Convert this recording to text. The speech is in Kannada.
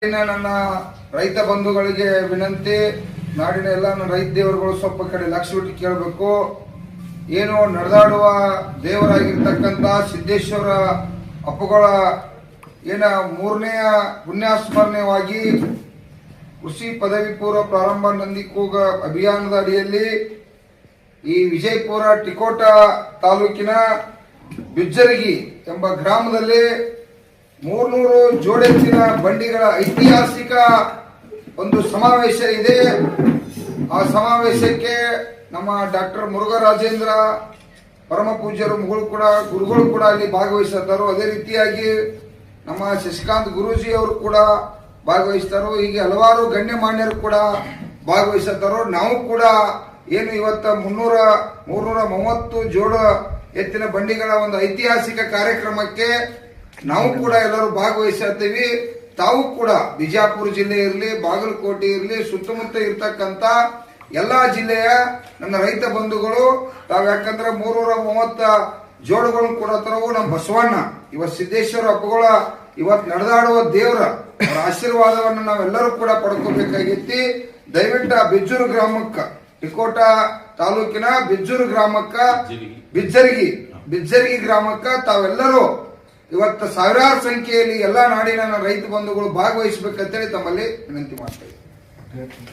ನನ್ನ ರೈತ ಬಂಧುಗಳಿಗೆ ವಿನಂತಿ, ನಾಡಿನ ಎಲ್ಲ ನನ್ನ ರೈತ ದೇವರುಗಳು ಸ್ವಲ್ಪ ಕಡೆ ಲಕ್ಷ ಬಿಟ್ಟು ಕೇಳಬೇಕು. ಏನು ನಡೆದಾಡುವ ದೇವರಾಗಿರ್ತಕ್ಕಂಥ ಸಿದ್ದೇಶ್ವರ ಅಪ್ಪುಗಳ ಏನ 3ನೇ ಪುಣ್ಯಸ್ಮರಣೆಯಾಗಿ ಕೃಷಿ ಪದವಿ ಪೂರ್ವ ಪ್ರಾರಂಭ ನಂದಿಕೂಗ ಅಭಿಯಾನದ ಅಡಿಯಲ್ಲಿ ಈ ವಿಜಯಪುರ ಟಿಕೋಟ ತಾಲೂಕಿನ ಬಿಜ್ಜರಗಿ ಎಂಬ ಗ್ರಾಮದಲ್ಲಿ 300 ಜೋಡೆತ್ತಿನ ಬಂಡಿಗಳ ಐತಿಹಾಸಿಕ ಒಂದು ಸಮಾವೇಶ ಇದೆ. ಆ ಸಮಾವೇಶಕ್ಕೆ ನಮ್ಮ ಡಾಕ್ಟರ್ ಮುರುಘರಾಜೇಂದ್ರ ಪರಮ ಪೂಜ್ಯರು ಗುರುಗಳು ಕೂಡ ಅಲ್ಲಿ ಭಾಗವಹಿಸುತ್ತಾರೆ. ಅದೇ ರೀತಿಯಾಗಿ ನಮ್ಮ ಶಶಿಕಾಂತ್ ಗುರೂಜಿ ಅವರು ಕೂಡ ಭಾಗವಹಿಸ್ತಾರೋ. ಹೀಗೆ ಹಲವಾರು ಗಣ್ಯಮಾನ್ಯರು ಕೂಡ ಭಾಗವಹಿಸುತ್ತಾರೋ. ನಾವು ಕೂಡ ಏನು ಇವತ್ತ 330 ಜೋಡ ಎತ್ತಿನ ಬಂಡಿಗಳ ಒಂದು ಐತಿಹಾಸಿಕ ಕಾರ್ಯಕ್ರಮಕ್ಕೆ ನಾವು ಕೂಡ ಎಲ್ಲರೂ ಭಾಗವಹಿಸುತ್ತೀವಿ. ತಾವು ಕೂಡ ಬಿಜಾಪುರ ಜಿಲ್ಲೆ ಇರಲಿ, ಬಾಗಲಕೋಟೆ ಇರಲಿ, ಸುತ್ತಮುತ್ತ ಇರ್ತಕ್ಕಂಥ ಎಲ್ಲಾ ಜಿಲ್ಲೆಯ ನನ್ನ ರೈತ ಬಂಧುಗಳು ತಾವು, ಯಾಕಂದ್ರೆ 330 ಜೋಡುಗಳನ್ನು ಕೂಡ ತರವು ನಮ್ಮ ಬಸವಣ್ಣ ಇವತ್ತು ಸಿದ್ದೇಶ್ವರ ಹಬ್ಬಗಳ ಇವತ್ತು ನಡೆದಾಡುವ ದೇವರ ಅವರ ಆಶೀರ್ವಾದವನ್ನು ನಾವೆಲ್ಲರೂ ಕೂಡ ಪಡ್ಕೋಬೇಕಾಗಿತ್ತು. ದಯವಿಟ್ಟು ಬಿಜ್ಜೂರು ಗ್ರಾಮಕ್ಕ, ಟಿಕೋಟ ತಾಲೂಕಿನ ಬಿಜ್ಜೂರು ಗ್ರಾಮಕ್ಕ, ಬಿಜ್ಜರಗಿ ಗ್ರಾಮಕ್ಕ ತಾವೆಲ್ಲರೂ ಇವತ್ತು ಸಾವಿರಾರು ಸಂಖ್ಯೆಯಲ್ಲಿ ಎಲ್ಲಾ ನಾಡಿನ ರೈತ ಬಂಧುಗಳು ಭಾಗವಹಿಸಬೇಕಂತೇಳಿ ತಮ್ಮಲ್ಲಿ ವಿನಂತಿ ಮಾಡ್ತಾ ಇದ್ದೀನಿ.